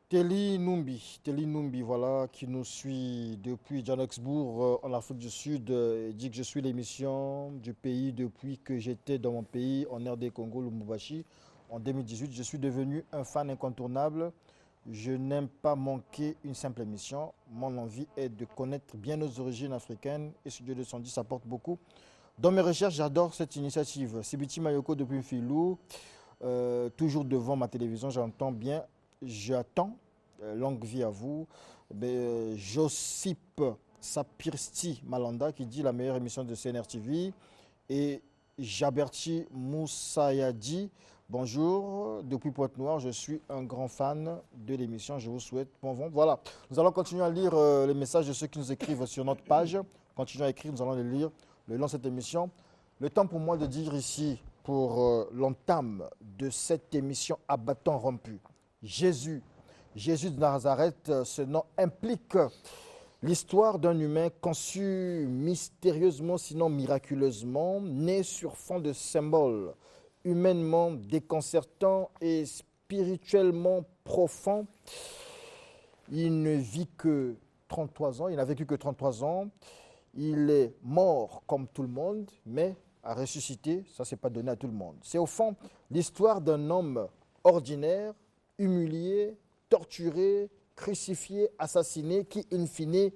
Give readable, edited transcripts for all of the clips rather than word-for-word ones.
Teli Numbi, voilà, qui nous suit depuis Johannesburg, en Afrique du Sud, dit que je suis l'émission du pays depuis que j'étais dans mon pays, en RD Congo, Lubumbashi. En 2018, je suis devenu un fan incontournable. Je n'aime pas manquer une simple émission. Mon envie est de connaître bien nos origines africaines et Studio 210 ça apporte beaucoup. Dans mes recherches, j'adore cette initiative. Sibiti Mayoko depuis Filou, toujours devant ma télévision, j'attends, longue vie à vous. Josip Sapirsti Malanda qui dit la meilleure émission de CNR TV. Et Jaberti Moussayadi, bonjour, depuis Pointe-Noire, je suis un grand fan de l'émission, je vous souhaite bon vent. Voilà, nous allons continuer à lire les messages de ceux qui nous écrivent sur notre page. Continuez à écrire, nous allons les lire le long de cette émission. Le temps pour moi de dire ici, pour l'entame de cette émission à bâton rompu, Jésus de Nazareth, ce nom implique l'histoire d'un humain conçu mystérieusement, sinon miraculeusement, né sur fond de symboles humainement déconcertants et spirituellement profonds. Il ne vit que 33 ans, il n'a vécu que 33 ans. Il est mort comme tout le monde, mais a ressuscité, ça c'est pas donné à tout le monde. C'est au fond l'histoire d'un homme ordinaire, humilié, torturé, crucifié, assassiné, qui in fine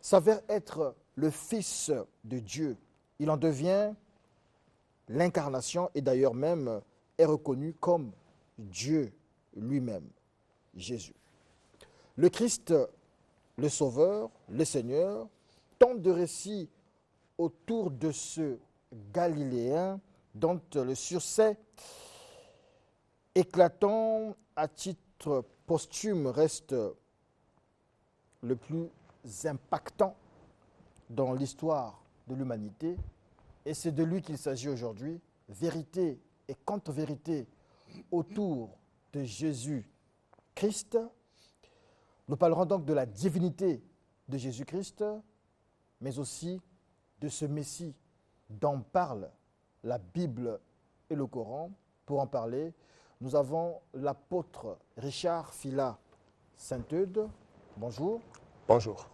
s'avère être le Fils de Dieu. Il en devient l'incarnation et d'ailleurs même est reconnu comme Dieu lui-même, Jésus. Le Christ, le Sauveur, le Seigneur, tant de récits autour de ce Galiléen dont le succès éclatant à titre posthume reste le plus impactant dans l'histoire de l'humanité. Et c'est de lui qu'il s'agit aujourd'hui. Vérité et contre-vérité autour de Jésus-Christ. Nous parlerons donc de la divinité de Jésus-Christ, mais aussi de ce Messie dont parle la Bible et le Coran. Pour en parler, nous avons l'apôtre Richard Fila Saint-Eudes. Bonjour. Bonjour.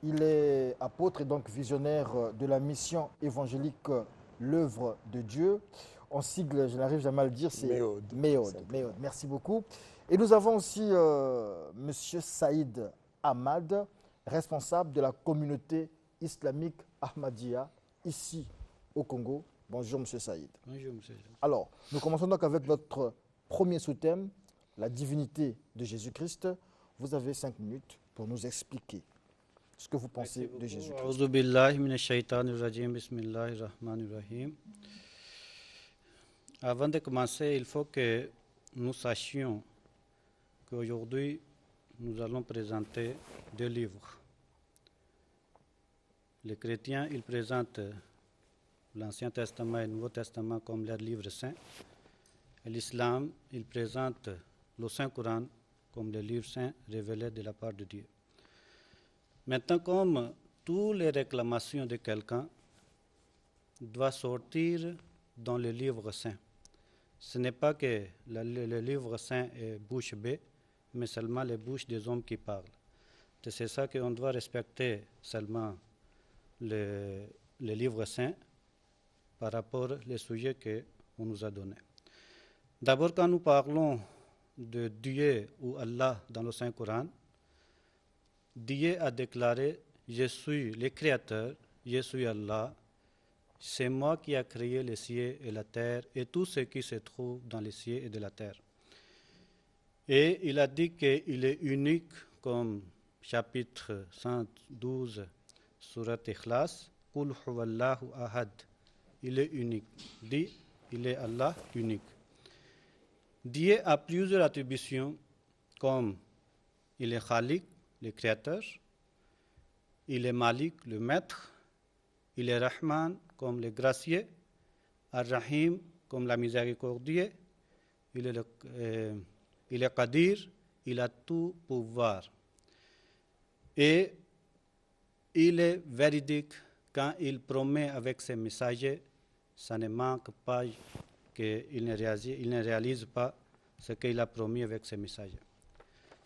Il est apôtre et donc visionnaire de la mission évangélique L'œuvre de Dieu. En sigle, je n'arrive jamais à le dire, c'est Méode. Merci beaucoup. Et nous avons aussi M. Saïd Ahmad, responsable de la communauté islamique Ahmadiyya, ici au Congo. Bonjour M. Saïd. Bonjour M. Alors, nous commençons donc avec notre premier sous-thème, la divinité de Jésus-Christ. Vous avez 5 minutes pour nous expliquer ce que vous pensez de Jésus-Christ. A'udhu billahi minash shaitanir rajim, bismillahir rahmanir rahim. Avant de commencer, il faut que nous sachions qu'aujourd'hui, nous allons présenter 2 livres. Les chrétiens, ils présentent l'Ancien Testament et le Nouveau Testament comme leurs livres saints. Et l'islam, il présente le Saint-Coran comme le livre saint révélé de la part de Dieu. Maintenant, comme toutes les réclamations de quelqu'un doivent sortir dans le livre saint, ce n'est pas que le livre saint est bouche bée, mais seulement les bouches des hommes qui parlent. C'est ça qu'on doit respecter seulement le livre saint par rapport aux sujets qu'on nous a donnés. D'abord, quand nous parlons de Dieu ou Allah dans le Saint-Coran, Dieu a déclaré « Je suis le Créateur, je suis Allah, c'est moi qui ai créé les cieux et la terre et tout ce qui se trouve dans les cieux et de la terre. » Et il a dit qu'il est unique, comme chapitre 112, surat Ikhlas, « Qul huwallahu ahad » il est unique. Dit, il est Allah unique. Dieu a plusieurs attributions, comme il est Khalik, le créateur, il est Malik, le maître, il est Rahman, comme le gracieux, Ar-Rahim, comme la miséricordieux, il est Qadir, il a tout pouvoir. Et il est véridique quand il promet avec ses messagers, ça ne manque pas qu'il ne réalise pas ce qu'il a promis avec ses messagers.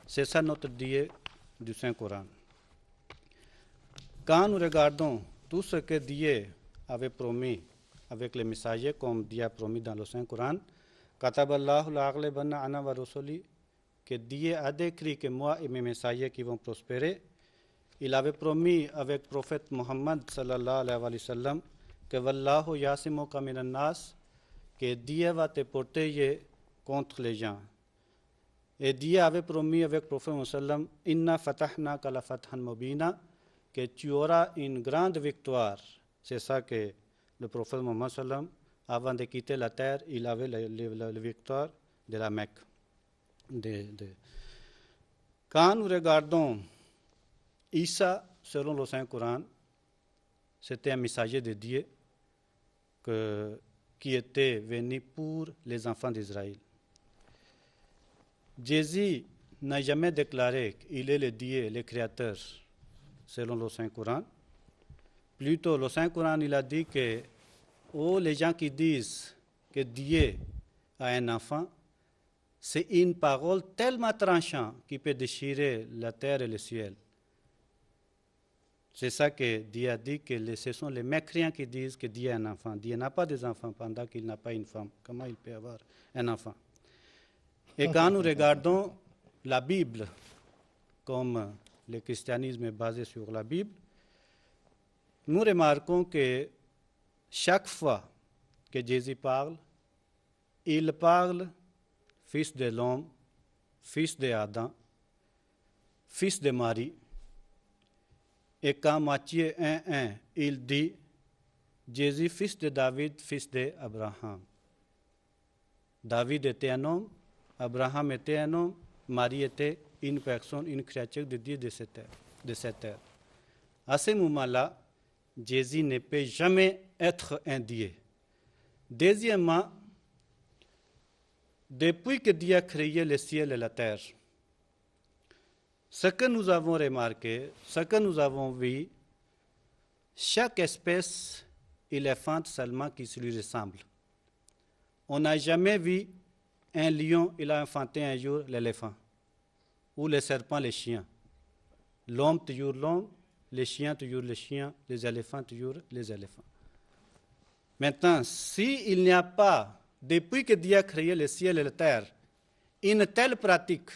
C'est ça notre Dieu du Saint-Coran. Quand nous regardons tout ce que Dieu avait promis avec les messagers, comme Dieu a promis dans le Saint-Coran, Kataballahu la'aghlabanna ana wa rusuli, que Dieu a décrit que moi et mes messagers qui vont prospérer. Il avait promis avec le prophète Mohammed sallallahu alayhi wa sallam que Wallahu yasimuka minan nas, que Dieu va te protéger contre les gens. Et Dieu avait promis avec le prophète Mohammed sallam inna fatahna kala fathan mubina, que tu auras une grande victoire. C'est ça que le prophète Mohammed sallam, avant de quitter la terre, il avait la victoire de la Mecque. Quand nous regardons Isa, selon le Saint-Coran, c'était un messager de Dieu qui était venu pour les enfants d'Israël. Jésus n'a jamais déclaré qu'il est le Dieu, le Créateur, selon le Saint-Coran. Plutôt, le Saint-Coran, il a dit que les gens qui disent que Dieu a un enfant, c'est une parole tellement tranchante qui peut déchirer la terre et le ciel. C'est ça que Dieu a dit, que ce sont les mécréants qui disent que Dieu a un enfant. Dieu n'a pas des enfants pendant qu'il n'a pas une femme. Comment il peut avoir un enfant? Et quand nous regardons la Bible, comme le christianisme est basé sur la Bible, nous remarquons que chaque fois que Jésus parle, il parle fils de l'homme, fils d'Adam, fils de Marie. Et quand Matthieu 1:1, il dit Jésus, fils de David, fils d'Abraham. David était un homme, Abraham était un homme, Marie était une personne, une créature de Dieu de cette terre. À ce moment-là, Jésus ne peut jamais être un Dieu. Deuxièmement, depuis que Dieu a créé le ciel et la terre, ce que nous avons remarqué, ce que nous avons vu, chaque espèce éléphante seulement qui se lui ressemble. On n'a jamais vu un lion, il a enfanté un jour l'éléphant, ou le serpent, le chien. L'homme, toujours l'homme, les chiens, toujours les chiens, les éléphants, toujours les éléphants. Maintenant, s'il n'y a pas, depuis que Dieu a créé le ciel et la terre, une telle pratique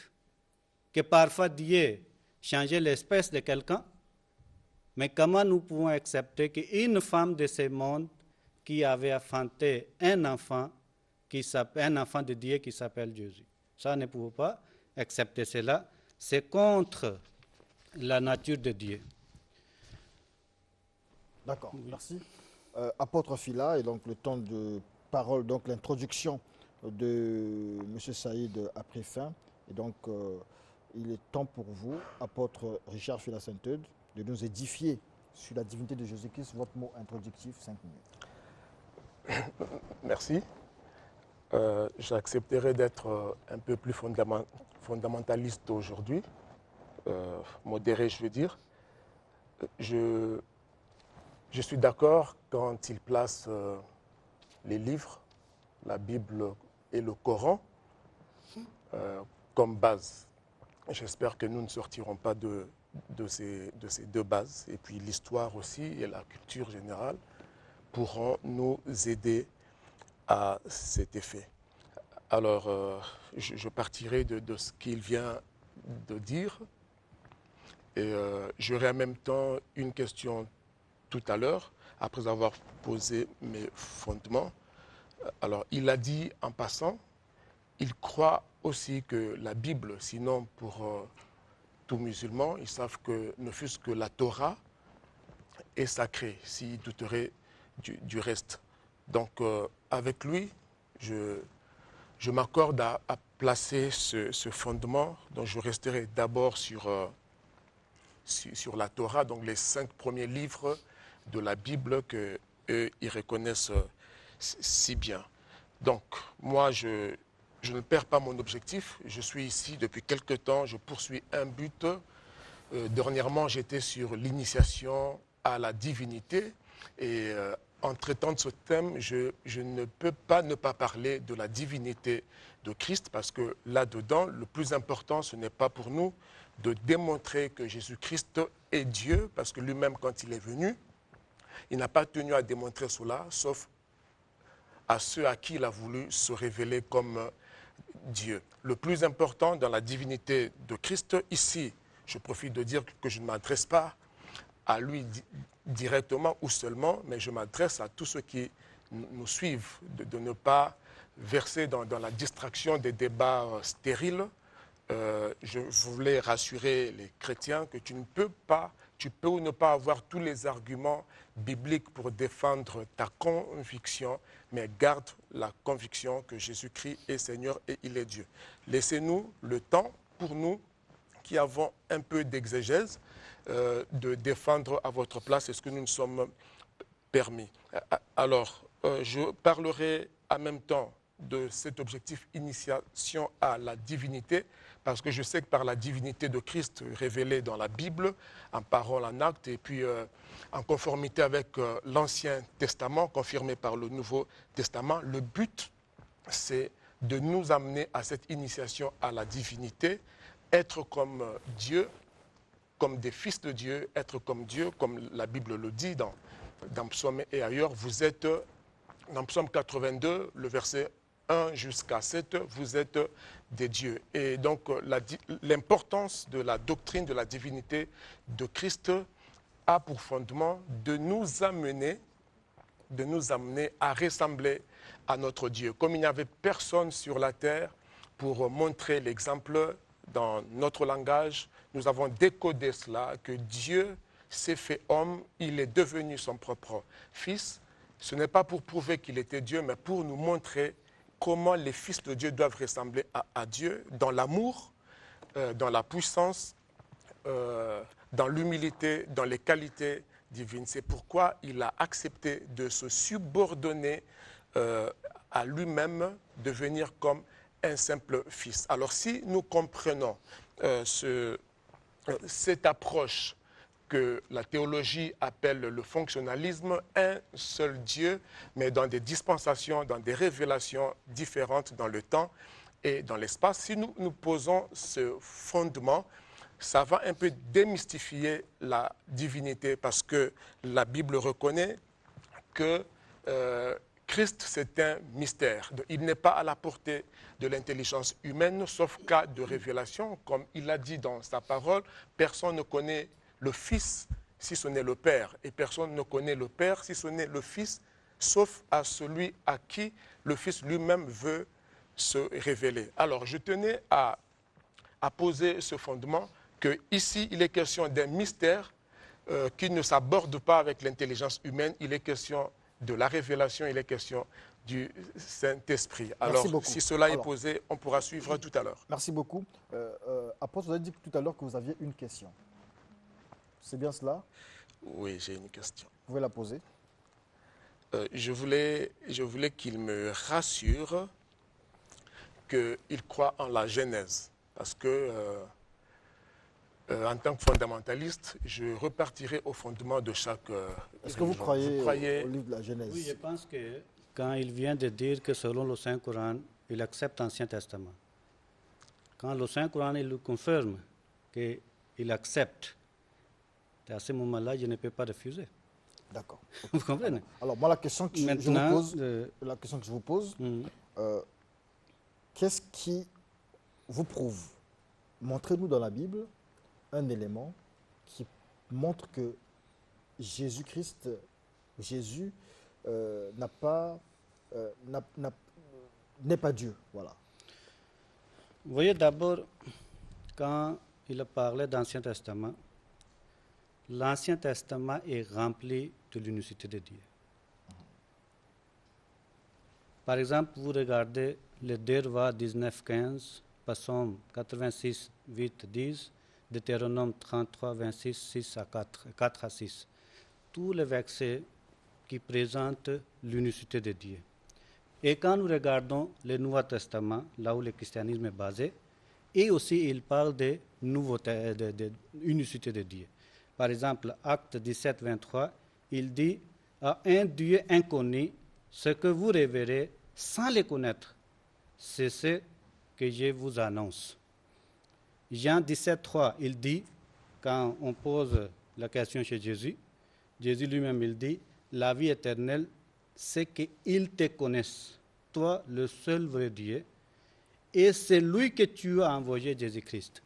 que parfois Dieu changeait l'espèce de quelqu'un, mais comment nous pouvons accepter qu'une femme de ce monde qui avait enfanté un enfant de Dieu qui s'appelle Jésus? Ça, ne pouvons pas accepter cela. C'est contre la nature de Dieu. D'accord, merci. Apôtre Phila, et donc le temps de parole, donc l'introduction de M. Saïd a pris fin. Et donc, il est temps pour vous, apôtre Richard Phila Sainte-Eude, de nous édifier sur la divinité de Jésus-Christ. Votre mot introductif, 5 minutes. Merci. J'accepterai d'être un peu plus fondamentaliste aujourd'hui, modéré, je veux dire. Je suis d'accord quand il place les livres, la Bible et le Coran comme base. J'espère que nous ne sortirons pas de ces deux bases. Et puis l'histoire aussi et la culture générale pourront nous aider à cet effet. Alors, je partirai de ce qu'il vient de dire. Et j'aurai en même temps une question tout à l'heure, après avoir posé mes fondements. Alors, il a dit en passant, il croit aussi que la Bible, sinon pour tout musulman, ils savent que ne fût-ce que la Torah est sacrée, s'ils douteraient du reste. Donc, avec lui, je m'accorde à placer ce fondement, donc je resterai d'abord sur la Torah, donc les 5 premiers livres de la Bible qu'eux, ils reconnaissent si bien. Donc, moi, je ne perds pas mon objectif. Je suis ici depuis quelque temps, je poursuis un but. Dernièrement, j'étais sur l'initiation à la divinité. Et en traitant de ce thème, je ne peux pas ne pas parler de la divinité de Christ, parce que là-dedans, le plus important, ce n'est pas pour nous de démontrer que Jésus-Christ est Dieu, parce que lui-même, quand il est venu, il n'a pas tenu à démontrer cela, sauf à ceux à qui il a voulu se révéler comme Dieu. Le plus important dans la divinité de Christ, ici, je profite de dire que je ne m'adresse pas à lui directement ou seulement, mais je m'adresse à tous ceux qui nous suivent, de ne pas verser dans la distraction des débats stériles. Je voulais rassurer les chrétiens que tu peux ou ne pas avoir tous les arguments bibliques pour défendre ta conviction, mais garde la conviction que Jésus-Christ est Seigneur et il est Dieu. Laissez-nous le temps pour nous qui avons un peu d'exégèse de défendre à votre place ce que nous nous sommes permis. Alors, je parlerai en même temps de cet objectif initiation à la divinité, parce que je sais que par la divinité de Christ révélée dans la Bible, en parole, en acte, et puis en conformité avec l'Ancien Testament, confirmé par le Nouveau Testament, le but, c'est de nous amener à cette initiation à la divinité, être comme Dieu, comme des fils de Dieu, être comme Dieu, comme la Bible le dit dans Psaume et ailleurs. Vous êtes, dans Psaume 82, le verset 1 jusqu'à 7, vous êtes des dieux. Et donc, l'importance de la doctrine de la divinité de Christ a pour fondement de nous amener à ressembler à notre Dieu. Comme il n'y avait personne sur la terre pour montrer l'exemple dans notre langage, nous avons décodé cela, que Dieu s'est fait homme, il est devenu son propre fils. Ce n'est pas pour prouver qu'il était Dieu, mais pour nous montrer comment les fils de Dieu doivent ressembler à Dieu dans l'amour, dans la puissance, dans l'humilité, dans les qualités divines. C'est pourquoi il a accepté de se subordonner à lui-même, devenir comme un simple fils. Alors si nous comprenons cette approche que la théologie appelle le fonctionnalisme, un seul Dieu, mais dans des dispensations, dans des révélations différentes dans le temps et dans l'espace. Si nous posons ce fondement, ça va un peu démystifier la divinité, parce que la Bible reconnaît que Christ, c'est un mystère. Il n'est pas à la portée de l'intelligence humaine, sauf cas de révélation. Comme il a dit dans sa parole, personne ne connaît le Fils si ce n'est le Père, et personne ne connaît le Père si ce n'est le Fils, sauf à celui à qui le Fils lui-même veut se révéler. Alors, je tenais à poser ce fondement, qu'ici, il est question d'un mystère qui ne s'aborde pas avec l'intelligence humaine, il est question de la révélation, il est question du Saint-Esprit. Alors, si cela est posé, on pourra suivre tout à l'heure. Merci beaucoup. Apôtre, vous avez dit tout à l'heure que vous aviez une question. C'est bien cela? Oui, j'ai une question. Vous pouvez la poser. Je voulais qu'il me rassure qu'il croit en la Genèse. Parce que, en tant que fondamentaliste, je repartirai au fondement de chaque... Est-ce que vous croyez au livre de la Genèse? Oui, je pense que quand il vient de dire que selon le Saint-Coran, il accepte l'Ancien Testament. Quand le Saint-Coran il le confirme qu'il accepte, à ce moment-là, je ne peux pas refuser. D'accord. Vous comprenez? Alors, moi, la question que je vous pose, qu'est-ce qui vous prouve? Montrez-nous dans la Bible un élément qui montre que Jésus-Christ, Jésus n'est pas Dieu. Voilà. Vous voyez, d'abord, quand il a parlé d'Ancien Testament, l'Ancien Testament est rempli de l'unicité de Dieu. Par exemple, vous regardez le Derva 19-15, Psaume 86, 8, 10, Deutéronome 33, 26, 6 à 4 à 6. Tous les versets qui présentent l'unicité de Dieu. Et quand nous regardons le Nouveau Testament, là où le christianisme est basé, et aussi il parle de unicité de Dieu. par exemple, Acte 17, 23, il dit à un Dieu inconnu, ce que vous révérez sans les connaître, c'est ce que je vous annonce. Jean 17, 3, il dit, quand on pose la question chez Jésus, Jésus lui-même, il dit, la vie éternelle, c'est qu'ils te connaissent, toi, le seul vrai Dieu, et c'est lui que tu as envoyé, Jésus-Christ.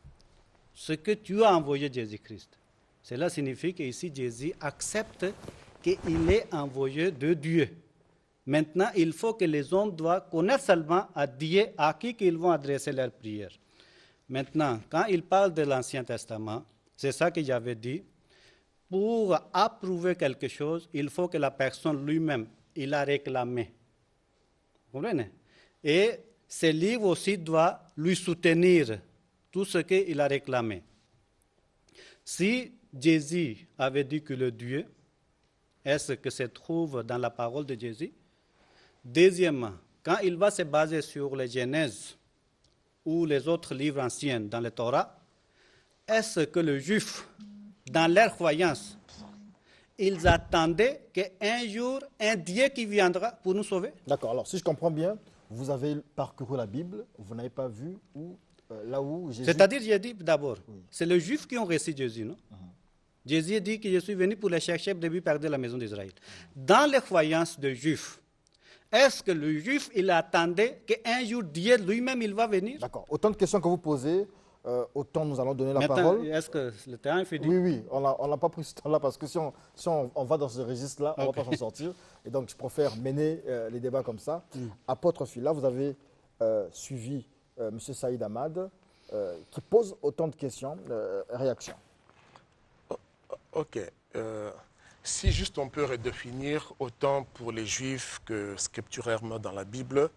Ce que tu as envoyé, Jésus-Christ. Cela signifie qu'ici, Jésus accepte qu'il est envoyé de Dieu. Maintenant, il faut que les hommes doivent connaître seulement à Dieu à qui ils vont adresser leurs prières. Maintenant, quand il parle de l'Ancien Testament, c'est ça que j'avais dit, pour approuver quelque chose, il faut que la personne lui-même, il a réclamé. Vous comprenez? Et ce livre aussi doit lui soutenir tout ce qu'il a réclamé. Si Jésus avait dit que le Dieu, est-ce que se trouve dans la parole de Jésus? Deuxièmement, quand il va se baser sur les Genèse ou les autres livres anciens dans le Torah, est-ce que les Juifs, dans leur croyance, ils attendaient qu'un jour, un Dieu qui viendra pour nous sauver? D'accord, alors si je comprends bien, vous avez parcouru la Bible, vous n'avez pas vu là où Jésus... C'est-à-dire, j'ai dit d'abord, c'est les Juifs qui ont reçu Jésus, non? Jésus dit que je suis venu pour les chercher début perdre la maison d'Israël. Dans les croyances des Juifs, est-ce que le Juif, il attendait qu'un jour Dieu lui-même, il va venir? D'accord, autant de questions que vous posez, autant nous allons donner la Maintenant, parole. est-ce que le terrain est fini? Oui, on n'a pas pris ce temps-là parce que si on va dans ce registre-là, on ne va pas s'en sortir. Et donc, je préfère mener les débats comme ça. Apôtre Phila, vous avez suivi M. Saïd Ahmad qui pose autant de questions. Réaction. Ok. Si juste on peut redéfinir autant pour les Juifs que scripturairement dans la Bible,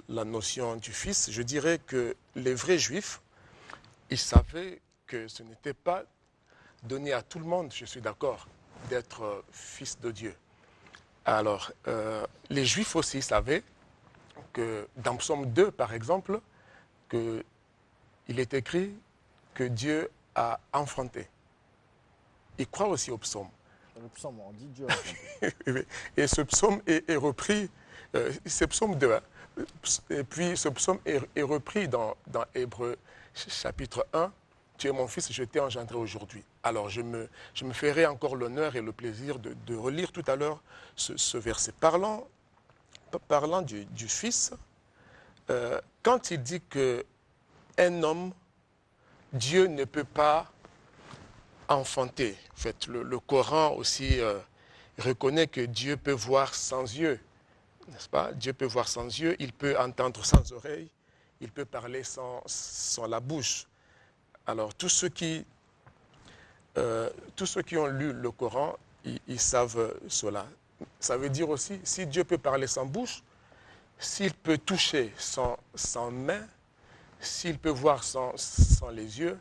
la notion du Fils, je dirais que les vrais Juifs, ils savaient que ce n'était pas donné à tout le monde, je suis d'accord, d'être fils de Dieu. Alors, les Juifs aussi savaient que dans Psaume 2, par exemple, qu'il est écrit que Dieu a enfanté. Ils croient aussi au psaume. Le psaume, on dit Dieu. Et ce psaume est repris, c'est Psaume 2, hein. Et puis ce psaume est repris dans Hébreux chapitre 1. Tu es mon fils, je t'ai engendré aujourd'hui. Alors je me ferai encore l'honneur et le plaisir de relire tout à l'heure ce verset. Parlant du fils, quand il dit qu'un homme, Dieu ne peut pas enfanter. En fait, le Coran aussi reconnaît que Dieu peut voir sans yeux, n'est-ce pas? Dieu peut voir sans yeux, il peut entendre sans oreille, il peut parler sans la bouche. Alors, tous ceux qui ont lu le Coran, ils savent cela. Ça veut dire aussi, si Dieu peut parler sans bouche, s'il peut toucher sans main, s'il peut voir sans les yeux,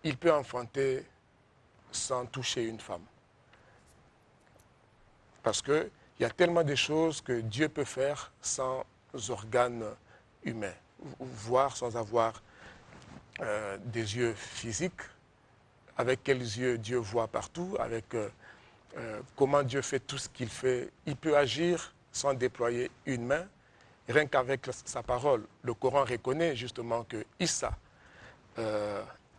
il peut enfanter sans toucher une femme. Parce qu'il y a tellement de choses que Dieu peut faire sans organes humains. Voir sans avoir des yeux physiques, avec quels yeux Dieu voit partout, avec comment Dieu fait tout ce qu'il fait. Il peut agir sans déployer une main, rien qu'avec sa parole. Le Coran reconnaît justement que Issa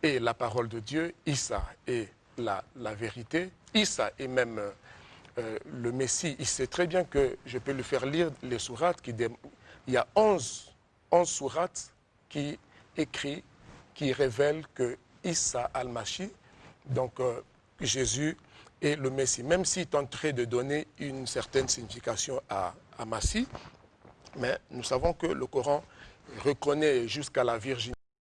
est la parole de Dieu, Issa est la vérité, Issa est même le Messie. Il sait très bien que je peux lui faire lire les sourates. Il y a 11 sourates qui écrit, qui révèlent que Issa al-Mashi, donc Jésus est le Messie. Même s'il tenterait de donner une certaine signification à Massie, mais nous savons que le Coran reconnaît jusqu'à la virginité